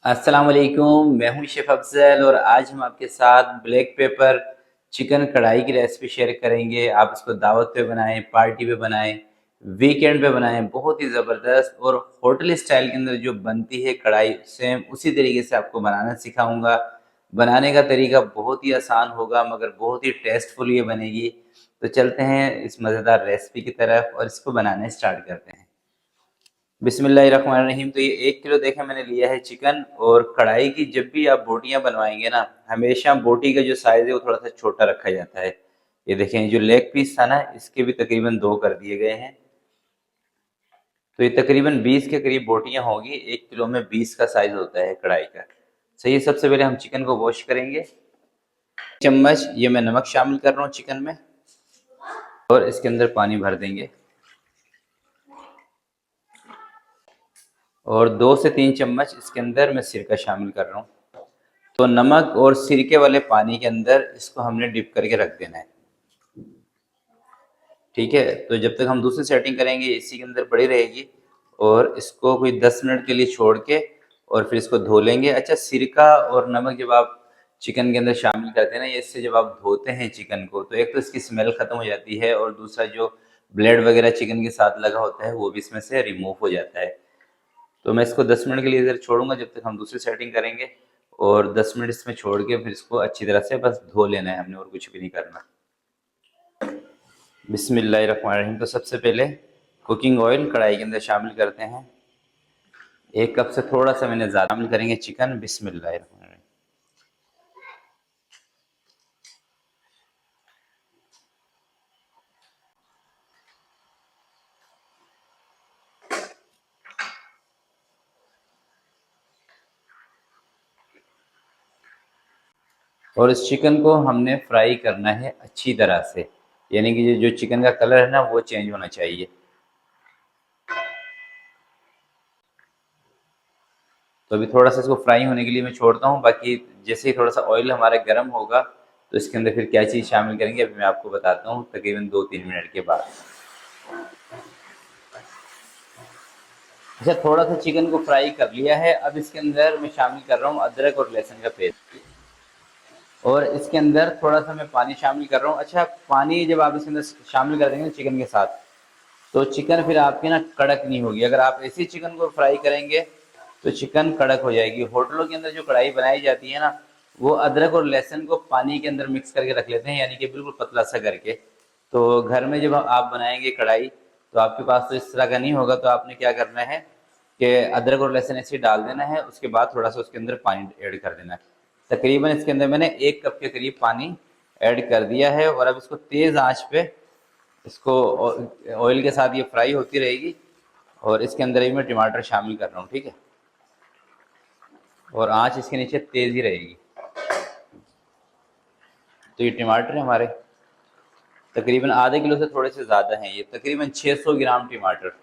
अस्सलाम वालेकुम, मैं हूं शेफ़ अफ़ज़ल और आज हम आपके साथ ब्लैक पेपर चिकन कढ़ाई की रेसिपी शेयर करेंगे। आप इसको दावत पे बनाएं, पार्टी पे बनाएं, वीकेंड पे बनाएं, बहुत ही ज़बरदस्त और होटल स्टाइल के अंदर जो बनती है कढ़ाई सेम उसी तरीके से आपको बनाना सिखाऊंगा। बनाने का तरीका बहुत ही आसान होगा मगर बहुत ही टेस्टफुल ये बनेगी। तो चलते हैं इस मज़ेदार रेसिपी की तरफ और इसको बनाना स्टार्ट करते हैं। बिस्मिल्लाहिर्रहमानिर्रहीम। तो ये 1 किलो देखें मैंने लिया है चिकन। और कढ़ाई की जब भी आप बोटियां बनवाएंगे ना, हमेशा बोटी का जो साइज़ है वो थोड़ा सा छोटा रखा जाता है। ये देखें जो लेग पीस था ना, इसके भी तकरीबन 2 कर दिए गए हैं। तो ये तकरीबन 20 के करीब बोटियां होगी। 1 किलो में 20 का साइज़ होता है कढ़ाई का। सही, सबसे पहले हम चिकन को वॉश करेंगे। चम्मच ये मैं नमक शामिल कर रहा हूँ चिकन में और इसके अंदर पानी भर देंगे। और 2 से 3 चम्मच इसके अंदर मैं सिरका शामिल कर रहा हूँ। तो नमक और सिरके वाले पानी के अंदर इसको हमने डिप करके रख देना है। ठीक है, तो जब तक हम दूसरी सेटिंग करेंगे इसी के अंदर पड़ी रहेगी। और इसको कोई 10 मिनट के लिए छोड़ के और फिर इसको धो लेंगे। अच्छा, सिरका और नमक जब आप चिकन के अंदर शामिल करते हैं ना, ये इससे जब आप धोते हैं चिकन को तो एक तो इसकी स्मेल खत्म हो जाती है और दूसरा जो ब्लेड वगैरह चिकन के साथ लगा होता है वो भी इसमें से रिमूव हो जाता है। तो मैं इसको 10 मिनट के लिए इधर छोड़ूंगा जब तक हम दूसरी सेटिंग करेंगे। और 10 मिनट इसमें छोड़ के फिर इसको अच्छी तरह से बस धो लेना है हमने, और कुछ भी नहीं करना। बिस्मिल्लाहिर्रहमानिर्रहीम। तो सबसे पहले कुकिंग ऑयल कढ़ाई के अंदर शामिल करते हैं। 1 कप से थोड़ा सा मैंने ज़्यादा शामिल करेंगे चिकन। बिस्मिल्लाहिर्रहमानिर्रहीम। और इस चिकन को हमने फ्राई करना है अच्छी तरह से, यानी कि जो चिकन का कलर है ना वो चेंज होना चाहिए। तो अभी थोड़ा सा इसको फ्राई होने के लिए मैं छोड़ता हूँ। बाकी जैसे ही थोड़ा सा ऑयल हमारा गर्म होगा तो इसके अंदर फिर क्या चीज़ शामिल करेंगे अभी मैं आपको बताता हूँ तकरीबन 2-3 मिनट के बाद। अच्छा, थोड़ा सा चिकन को फ्राई कर लिया है। अब इसके अंदर मैं शामिल कर रहा हूँ अदरक और लहसुन का पेस्ट। और इसके अंदर थोड़ा सा मैं पानी शामिल कर रहा हूँ। अच्छा, पानी जब आप इसके अंदर शामिल कर देंगे चिकन के साथ तो चिकन फिर आपकी ना कड़क नहीं होगी। अगर आप ऐसे चिकन को फ्राई करेंगे तो चिकन कड़क हो जाएगी। होटलों के अंदर जो कढ़ाई बनाई जाती है ना, वो अदरक और लहसुन को पानी के अंदर मिक्स करके रख लेते हैं, यानी कि बिल्कुल पतला सा करके। तो घर में जब आप बनाएंगे कढ़ाई तो आपके पास तो इस तरह का नहीं होगा। तो आपने क्या करना है कि अदरक और लहसुन ऐसे डाल देना है, उसके बाद थोड़ा सा उसके अंदर पानी ऐड कर देना है। तकरीबन इसके अंदर मैंने 1 कप के करीब पानी ऐड कर दिया है। और अब इसको तेज़ आंच पे इसको ऑयल के साथ ये फ्राई होती रहेगी। और इसके अंदर ही मैं टमाटर शामिल कर रहा हूँ। ठीक है, और आंच इसके नीचे तेज़ ही रहेगी। तो ये टमाटर हमारे तकरीबन आधे किलो से थोड़े से ज़्यादा हैं, ये तकरीबन 600 ग्राम टमाटर।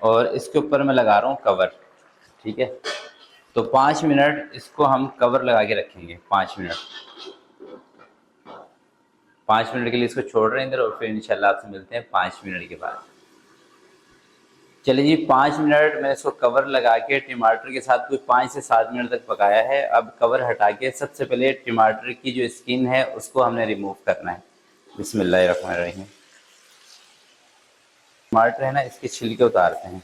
और इसके ऊपर मैं लगा रहा हूँ कवर। ठीक है, तो 5 मिनट इसको हम कवर लगा के रखेंगे। 5 मिनट, 5 मिनट के लिए इसको छोड़ रहे हैं इधर और फिर इंशाल्लाह आपसे मिलते हैं 5 मिनट के बाद। चलिए जी, 5 मिनट मैंने इसको कवर लगा के टमाटर के साथ कुछ 5 से 7 मिनट तक पकाया है। अब कवर हटा के सबसे पहले टमाटर की जो स्किन है उसको हमने रिमूव करना है। बिस्मिल्लाहिर्रहमानिर्रहीम। टमाटर है ना, इसके छिलके उतारते हैं।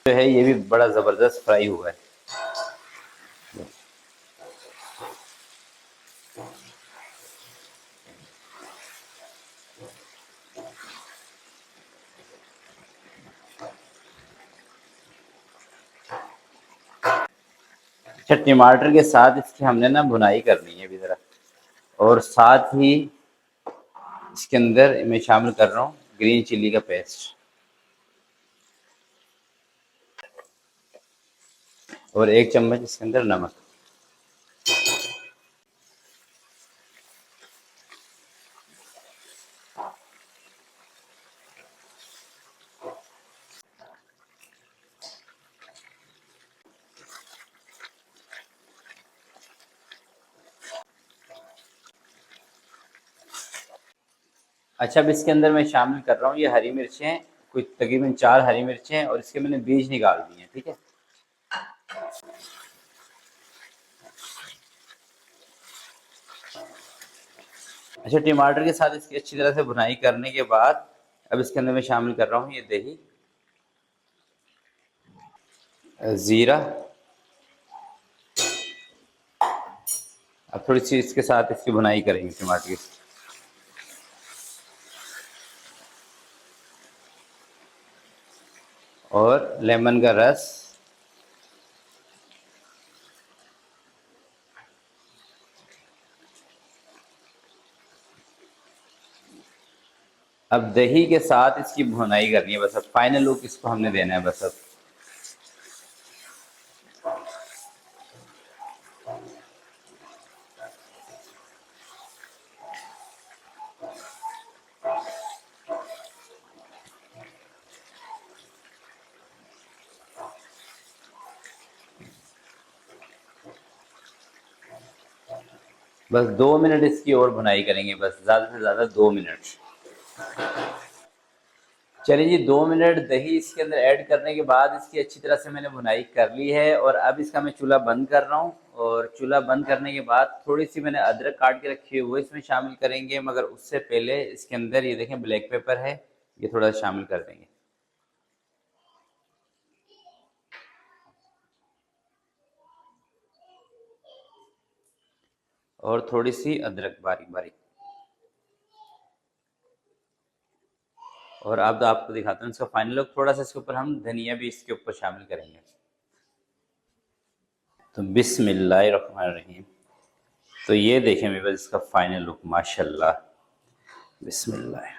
जो है ये भी बड़ा ज़बरदस्त फ्राई हुआ है। अच्छा, टमाटर के साथ इसकी हमने ना भुनाई करनी है अभी ज़रा। और साथ ही इसके अंदर मैं शामिल कर रहा हूँ ग्रीन चिल्ली का पेस्ट और 1 चम्मच इसके अंदर नमक। अच्छा, अब इसके अंदर मैं शामिल कर रहा हूँ ये हरी मिर्चें, कुछ तकरीबन 4 हरी मिर्चें, और इसके मैंने बीज निकाल दिए हैं, ठीक है। अच्छा, टमाटर के साथ इसकी अच्छी तरह से भुनाई करने के बाद अब इसके अंदर मैं शामिल कर रहा हूँ ये दही, ज़ीरा। अब थोड़ी सी इसके साथ इसकी भुनाई करेंगे टमाटर की। और लेमन का रस। अब दही के साथ इसकी भुनाई करनी है बस, अब फाइनल लुक इसको हमने देना है बस अब। बस 2 मिनट इसकी और भुनाई करेंगे, बस ज़्यादा से ज़्यादा 2 मिनट। चलिए जी, 2 मिनट दही इसके अंदर ऐड करने के बाद इसकी अच्छी तरह से मैंने भुनाई कर ली है, और अब इसका मैं चूल्हा बंद कर रहा हूँ। और चूल्हा बंद करने के बाद थोड़ी सी मैंने अदरक काट के रखी है वो इसमें शामिल करेंगे, मगर उससे पहले इसके अंदर ये देखें ब्लैक पेपर है, ये थोड़ा शामिल कर देंगे। और थोड़ी सी अदरक बारीक बारीक। और अब आपको दिखाता हूँ इसका फाइनल लुक। थोड़ा सा इसके ऊपर हम धनिया भी इसके ऊपर शामिल करेंगे। तो बिस्मिल्लाहिर्रहमानिर्रहीम। तो ये देखें मेरे पास इसका फाइनल लुक, माशाल्लाह, बिस्मिल्लाह।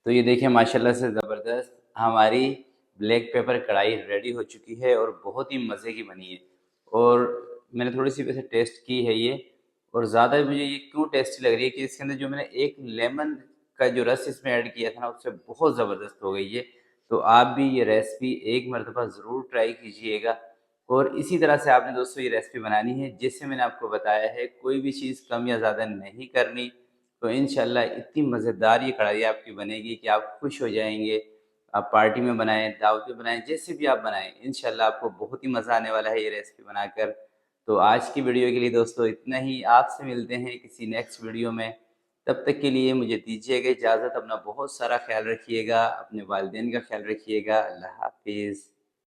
तो ये देखिए माशाल्लाह से ज़बरदस्त हमारी ब्लैक पेपर कढ़ाई रेडी हो चुकी है, और बहुत ही मज़े की बनी है। और मैंने थोड़ी सी वैसे टेस्ट की है ये, और ज़्यादा मुझे ये क्यों टेस्टी लग रही है कि इसके अंदर जो मैंने एक लेमन का जो रस इसमें ऐड किया था ना, उससे बहुत ज़बरदस्त हो गई है। तो आप भी ये रेसिपी एक मरतबा ज़रूर ट्राई कीजिएगा। और इसी तरह से आपने दोस्तों ये रेसिपी बनानी है जैसे मैंने आपको बताया है, कोई भी चीज़ कम या ज़्यादा नहीं करनी। तो इंशाल्लाह इतनी मज़ेदार ये कढ़ाई आपकी बनेगी कि आप खुश हो जाएंगे। आप पार्टी में बनाएं, दावत में बनाएं, जैसे भी आप बनाएं, इंशाल्लाह आपको बहुत ही मज़ा आने वाला है ये रेसिपी बनाकर। तो आज की वीडियो के लिए दोस्तों इतना ही। आपसे मिलते हैं किसी नेक्स्ट वीडियो में। तब तक के लिए मुझे दीजिएगा इजाज़त। अपना बहुत सारा ख्याल रखिएगा, अपने वालिदैन का ख्याल रखिएगा। अल्लाह हाफिज़।